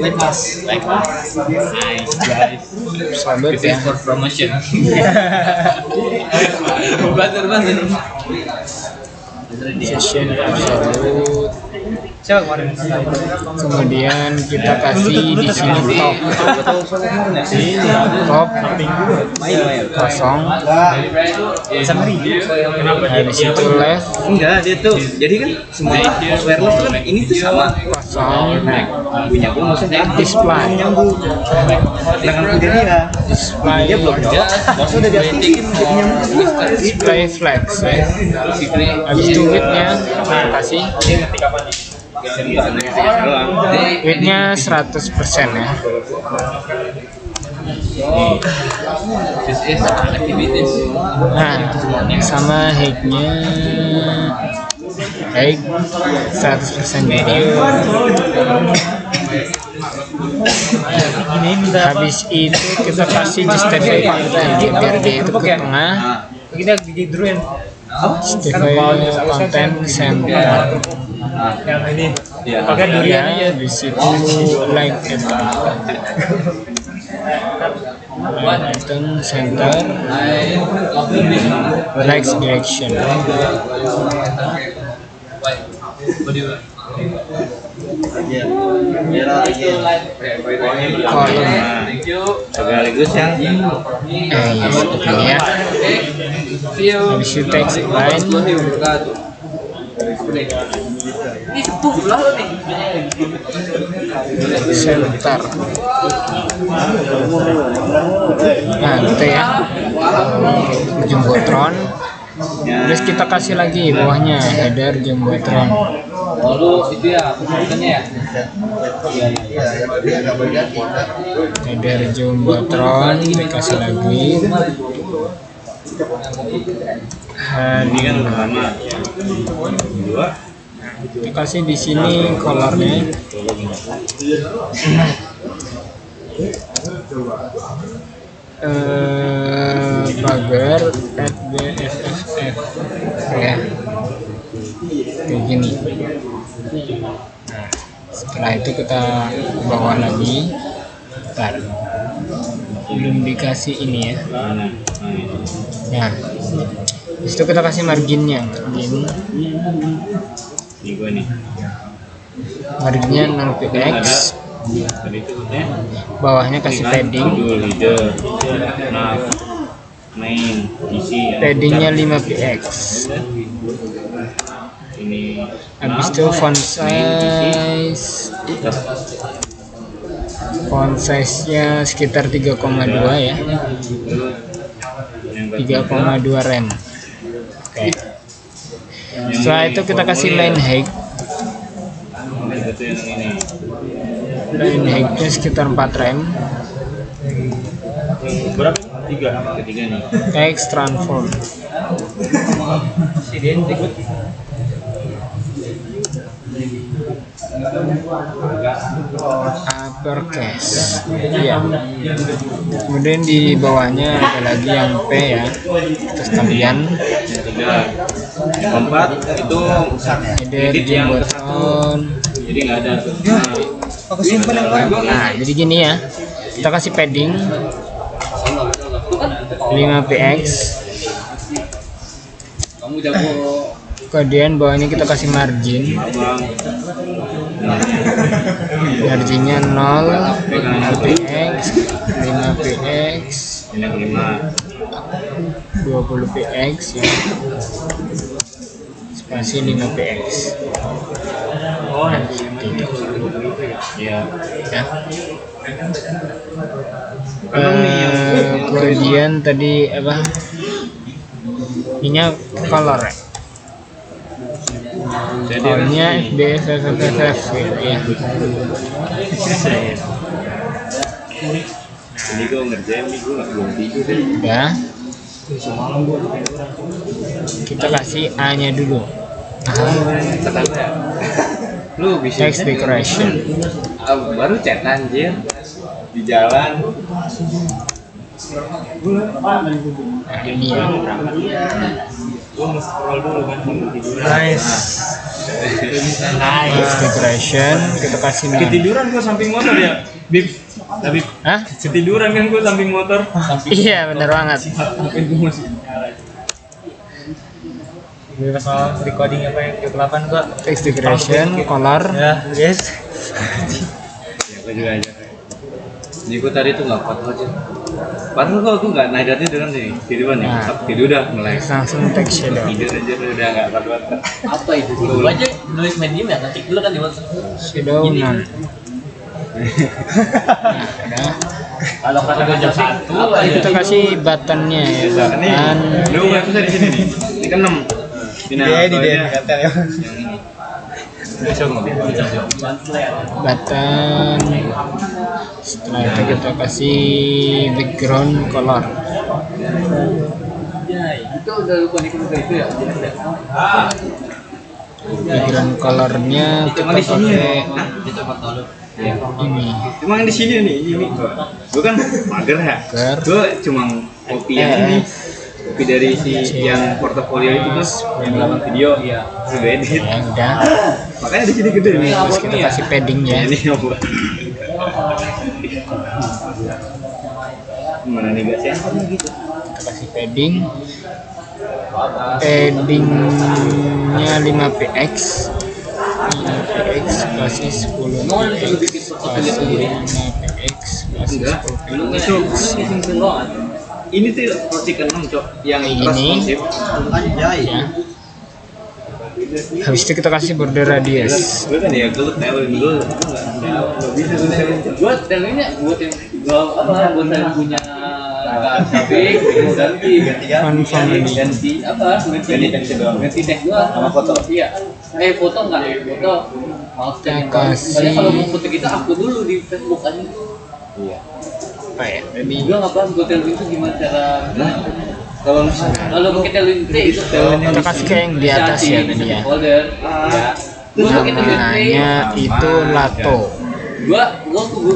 Like us. Nice guys. Absolute This ya. is for promotion. Buzzer. Position absolute. Kemudian kita kasih di sini top. Top kosong. Habis itu left enggak dia tuh. Jadi kan semua wireless kan ini tuh sama. kosong. Punya gua maksudnya Display. dengan punya dia. Display Dia belum jawab. Maksudnya udah diaktifin jadi nyambung. display flex ya. Habis itu width-nya kita kasih width-nya 100% ya. This is activities. Nah, sama height-nya height 100% juga. Habis itu kita kasih justify content biar dia itu ke tengah. Justify content center. Yang ini. Pakai durian ya di situ like itu. Content center like direction. What do you Kolom. Sekaligus yang Yes, ini ya. Habis itu text line. Ini tuh lah lo nih. Center. Nah gitu ya, jumbotron. Terus kita kasih lagi bawahnya header jumbotron. Lalu itu ya pembuatannya ya. Header jumbotron dikasih lagi. ini kan pertama, kedua, Kita kasih di sini colornya. Pagar @bfff ya, kayak gini. Nah, setelah itu kita bawa lagi. Bentar, belum dikasih ini ya. Nah, di situ kita kasih marginnya. Margin, ini gua nih. marginnya 0px. Tadi itu Bawahnya kasih padding. leader, nav, main, isi. Paddingnya 5px. Ini Habis itu font size-nya sekitar 3,2 ya. 3,2 rem. Oke. Setelah itu kita kasih line height. itu yang ini. Line height-nya sekitar 4 rem. Berapa? Ketiga nih. Text transform. Identik. Uppercase. Ya. Kemudian di bawahnya ada lagi yang P ya. Terus kalian Yang tiga, yang keempat itu header edit yang jumbotron. jadi nggak ada. Aku simpan yang lain. Nah, jadi gini ya. Kita kasih padding 5px. Kamu jago. Kemudian bawahnya kita kasih margin. Marginnya 0px, 5px, Ini yang kelima. 20px ya. Spasi 5px. Nah, seperti itu. Ya. Ya. Kemudian tadi apa? Ininya color ya. Colornya FBFFFF gitu ya. Ini gue ngerjain nih, gue nggak belum tidur. Ya. Kita kasih A-nya dulu. Lu bisa Text decoration. baru chat anjir di jalan. Nah, ini ya. Gue mau scroll dulu kan. Nice. Text decoration. Kita kasih name. Ketiduran gue samping motor ya, Bib. Tapi Hah? ketiduran kan gue samping motor. Iya, bener banget. Sampai gue masih nyala. Gue pas mau recording apa yang ke-8 gua. Text decoration, color. Ya, yes. Ya gue juga aja. Jadi gue tadi tuh nggak kuat aja. Padahal gue nggak naik tidur kan sih, tiduran ya. Nah. Tidur udah mulai. Langsung text shadow. Tidur aja udah nggak kuat. Apa itu? Dulu aja nulis medium ya, ketik dulu kan di WhatsApp. Shadow Gini. none. Nah, Kalau kata gua jam 1 udah. Kita kasih buttonnya ya. Button. Lu nggak bisa di sini nih. Ini kan 6. di dia kata ya. Yang ini. Besok nggak bisa. Button. Setelah itu kita kasih background color. Itu udah lupa di komputer itu ya. Background colornya kita Cuma di sini ya. pakai Dicoba dulu. Iya. ini. Cuma yang di sini nih, ini. Gue kan mager ya. Mager. Gue cuma kopi yang ini. Kopi dari si yang portofolio itu tuh, yang 8 video. Iya. Sudah edit. Ya udah. Makanya di sini gede nih. Terus kita kasih paddingnya. Ini yang buat. Gimana nih guys ya? Kita kasih padding. Paddingnya 5px. 5px kasih 10px kasih 5px kasih 10px. Ini tuh roti keenam cok yang Kayak gini. responsif. Ya. Habis itu kita kasih border radius. Gue kan ya gelut telin dulu. Nggak bisa tuh. Buat telinnya buat yang buat yang punya KCP ganti apa ganti tag doang Sama foto. iya foto enggak foto mouse tag yang baru. Kasih. Soalnya kalau mau foto kita upload dulu di Facebook aja Iya. Apa ya? Tadi juga nggak paham buat teluin itu gimana cara Kalau misalnya kalau pakai teluin itu kita kasih ke yang di atas ya tadi ya. folder ya gua pakai teluin Namanya itu Lato. gua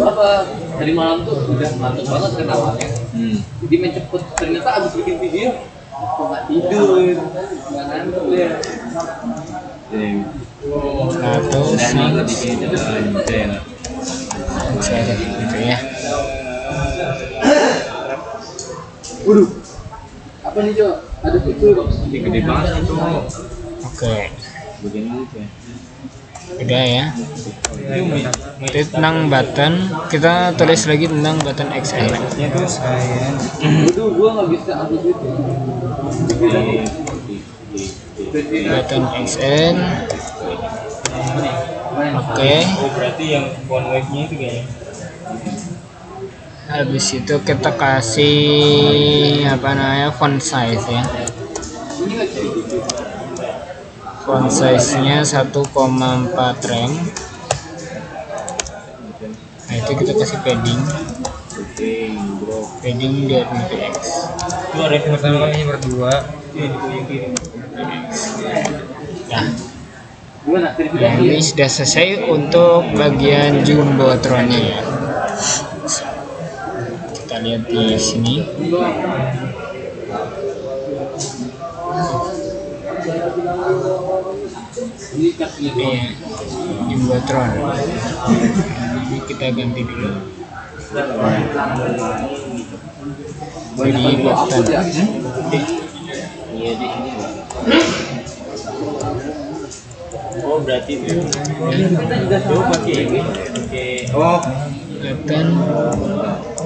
apa dari malam tuh udah ngantuk banget kan awalnya jadi main cepet ternyata abis bikin video kok nggak tidur nggak ngantuk ya Lato Senang sih. di jalan. Saya gitu ya. waduh apa nih Jo ada fitur Gede banget itu. Oke, Begini aja. udah ya. Itu tentang button, kita tulis lagi tentang button XL. waduh gua nggak bisa upload itu Button XL. Oke. Berarti yang one wave-nya itu kayaknya. Habis itu kita kasih apa namanya font size ya. Font size-nya 1,4 rem. Nah, itu kita kasih padding. Padding di 5px. Itu ref pertama kali berdua. Yang kiri. Nah, gimana nah, ini sudah selesai untuk bagian jumbotronnya ya. Kita lihat di sini. ini kasih Ini ya, jumbotron. Ini kita ganti dulu. Jadi button. Iya di sini. Oh berarti itu. Coba pakai ini. Pakai Oh, Button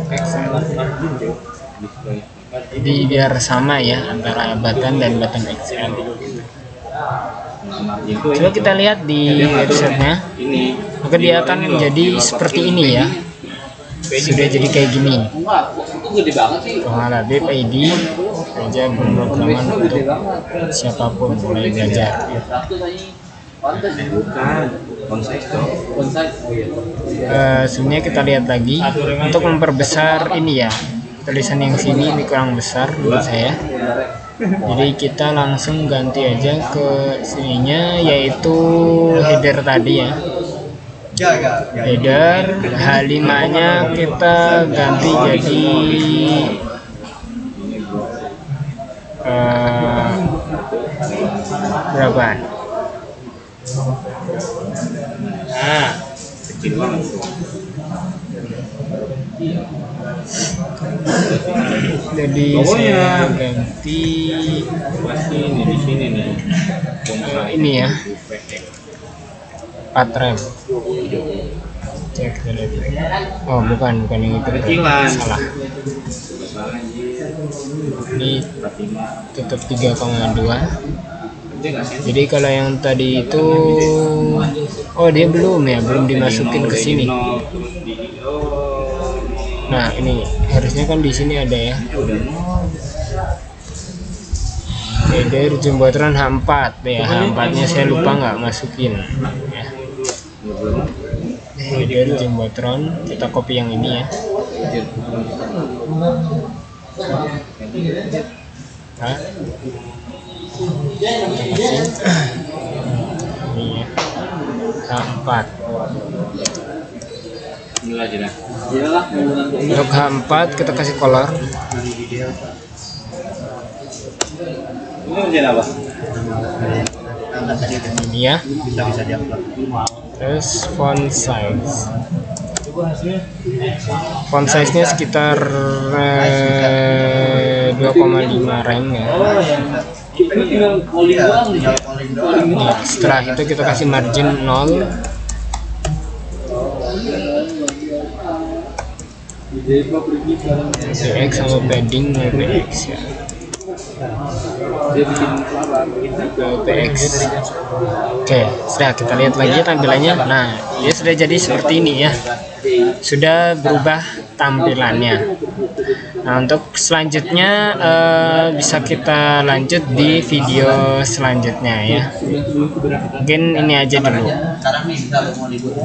XL. display. Jadi biar sama ya antara button dan button XL. Itu Coba kita lihat di websitenya, ini. maka dia akan menjadi seperti ini ya. Sudah jadi kayak gini. enggak itu gede banget sih Pengalabib ID saja pemrograman untuk siapapun mulai belajar. 100 aja pantas Bukan. Konsep dong. bonsai oh iya Sebenarnya kita lihat lagi untuk memperbesar ini ya, tulisan yang sini ini kurang besar menurut saya. Jadi kita langsung ganti aja ke sininya, yaitu header tadi ya. Header H5 nya kita ganti jadi berapa? nah, Kecil banget tuh. Jadi Pokoknya. saya ganti Pasti ini di sini nih. ini ya, 4 rem. Cek dulu. Oh bukan yang itu, Kecilan. salah. Ini tetap 3,2. Jadi kalau yang tadi itu, oh dia belum ya, belum dimasukin ke sini. Nah ini harusnya kan di sini ada ya. Header jumbotron H4 ya, H4 nya saya lupa nggak masukin ya. Header jumbotron, kita copy yang ini ya. Hah? Kita kasih ini ya, H4. Ini aja dah. iyalah Untuk H4 kita kasih color. Ini ujian apa? Ini ya. Terus font size. Font size nya sekitar 2,5 rem ya. Kita tinggal calling doang. Calling Nih, doang. setelah itu kita kasih margin 0. PX sama padding 0 PX ya. Dia bikin suara. 0 PX. Oke, sudah kita lihat lagi tampilannya. Nah, dia sudah jadi seperti ini ya. Sudah berubah tampilannya. Nah, untuk selanjutnya bisa kita lanjut di video selanjutnya ya. Mungkin ini aja dulu. Sekarang nih kita mau libur.